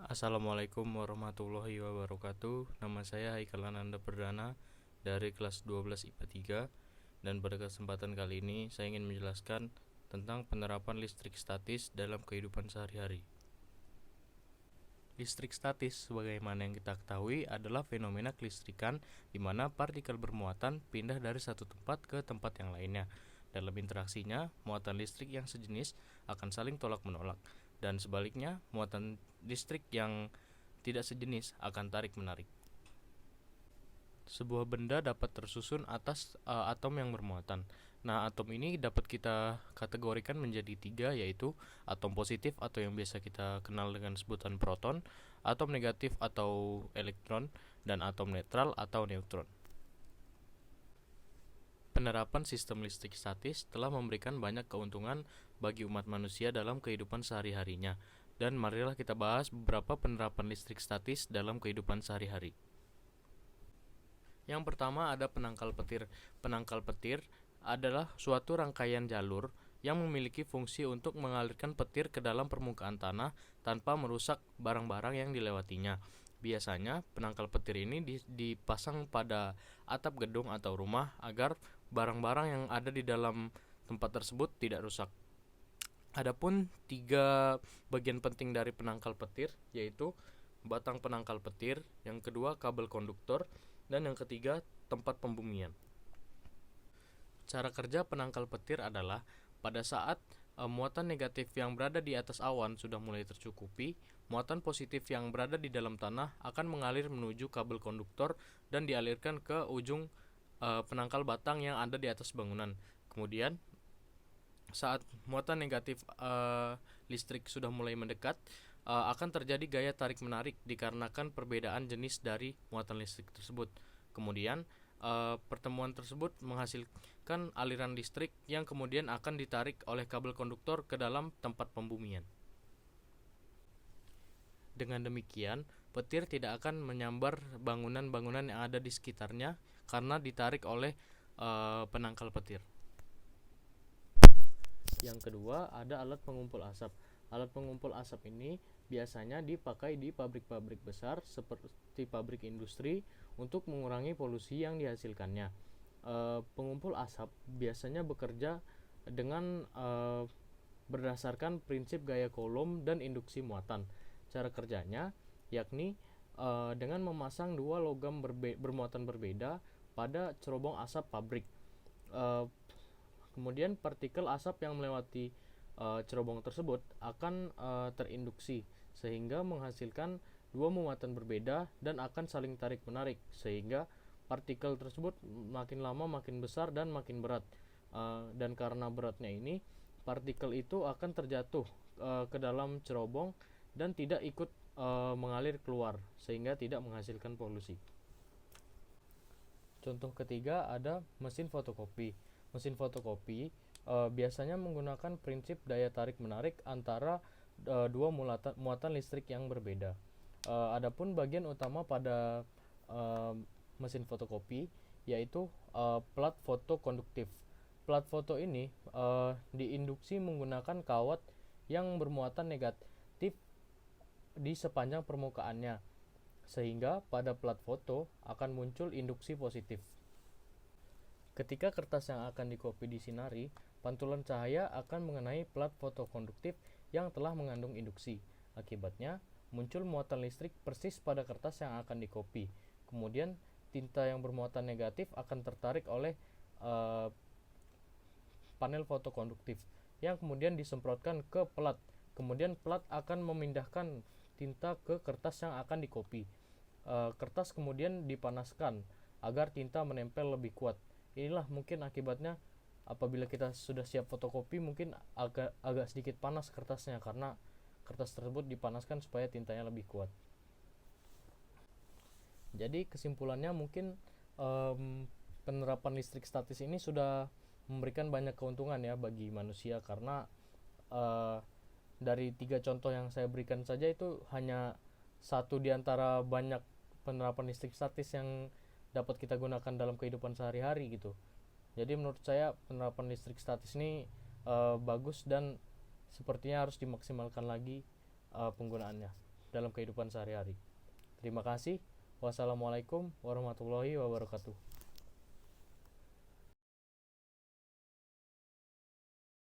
Assalamualaikum warahmatullahi wabarakatuh. Nama saya Haikal Ananda Perdana dari kelas 12 IPA 3, dan pada kesempatan kali ini saya ingin menjelaskan tentang penerapan listrik statis dalam kehidupan sehari-hari. Listrik statis sebagaimana yang kita ketahui adalah fenomena kelistrikan di mana partikel bermuatan pindah dari satu tempat ke tempat yang lainnya. Dalam interaksinya, muatan listrik yang sejenis akan saling tolak-menolak, dan sebaliknya, muatan listrik yang tidak sejenis akan tarik-menarik. Sebuah benda dapat tersusun atas atom yang bermuatan. Nah, atom ini dapat kita kategorikan menjadi tiga, yaitu atom positif atau yang biasa kita kenal dengan sebutan proton, atom negatif atau elektron, dan atom netral atau neutron. Penerapan sistem listrik statis telah memberikan banyak keuntungan bagi umat manusia dalam kehidupan sehari-harinya. Dan marilah kita bahas beberapa penerapan listrik statis dalam kehidupan sehari-hari. Yang pertama ada penangkal petir. Penangkal petir adalah suatu rangkaian jalur yang memiliki fungsi untuk mengalirkan petir ke dalam permukaan tanah tanpa merusak barang-barang yang dilewatinya. Biasanya penangkal petir ini dipasang pada atap gedung atau rumah agar barang-barang yang ada di dalam tempat tersebut tidak rusak. Adapun tiga bagian penting dari penangkal petir, yaitu batang penangkal petir, yang kedua kabel konduktor, dan yang ketiga tempat pembumian. Cara kerja penangkal petir adalah pada saat muatan negatif yang berada di atas awan sudah mulai tercukupi, muatan positif yang berada di dalam tanah akan mengalir menuju kabel konduktor dan dialirkan ke ujung penangkal batang yang ada di atas bangunan. Kemudian saat muatan negatif listrik sudah mulai mendekat, akan terjadi gaya tarik-menarik dikarenakan perbedaan jenis dari muatan listrik tersebut. Kemudian pertemuan tersebut menghasilkan aliran listrik yang kemudian akan ditarik oleh kabel konduktor ke dalam tempat pembumian. Dengan demikian, petir tidak akan menyambar bangunan-bangunan yang ada di sekitarnya karena ditarik oleh penangkal petir. Yang kedua ada alat pengumpul asap. Alat pengumpul asap ini biasanya dipakai di pabrik-pabrik besar seperti pabrik industri untuk mengurangi polusi yang dihasilkannya. Pengumpul asap biasanya bekerja dengan berdasarkan prinsip gaya Coulomb dan induksi muatan. Cara kerjanya yakni dengan memasang dua logam bermuatan berbeda pada cerobong asap pabrik. Kemudian partikel asap yang melewati cerobong tersebut akan terinduksi sehingga menghasilkan dua muatan berbeda dan akan saling tarik-menarik, sehingga partikel tersebut makin lama makin besar dan makin berat. Dan karena beratnya ini, partikel itu akan terjatuh ke dalam cerobong dan tidak ikut mengalir keluar, sehingga tidak menghasilkan polusi. Contoh ketiga ada mesin fotokopi. Mesin fotokopi biasanya menggunakan prinsip daya tarik-menarik antara dua muatan listrik yang berbeda. Adapun bagian utama pada mesin fotokopi yaitu plat foto konduktif. Plat foto ini diinduksi menggunakan kawat yang bermuatan negatif di sepanjang permukaannya, sehingga pada plat foto akan muncul induksi positif. Ketika kertas yang akan dikopi disinari, pantulan cahaya akan mengenai plat fotokonduktif yang telah mengandung induksi. Akibatnya, muncul muatan listrik persis pada kertas yang akan dikopi. Kemudian, tinta yang bermuatan negatif akan tertarik oleh panel fotokonduktif yang kemudian disemprotkan ke plat. Kemudian plat akan memindahkan tinta ke kertas yang akan dikopi. Kertas kemudian dipanaskan agar tinta menempel lebih kuat. Inilah mungkin akibatnya apabila kita sudah siap fotokopi, mungkin agak sedikit panas kertasnya karena kertas tersebut dipanaskan supaya tintanya lebih kuat. Jadi kesimpulannya mungkin penerapan listrik statis ini sudah memberikan banyak keuntungan ya bagi manusia, karena dari tiga contoh yang saya berikan saja itu hanya satu di antara banyak penerapan listrik statis yang dapat kita gunakan dalam kehidupan sehari-hari gitu. Jadi menurut saya penerapan listrik statis ini bagus dan sepertinya harus dimaksimalkan lagi penggunaannya. dalam kehidupan sehari-hari. Terima kasih. Wassalamualaikum warahmatullahi wabarakatuh.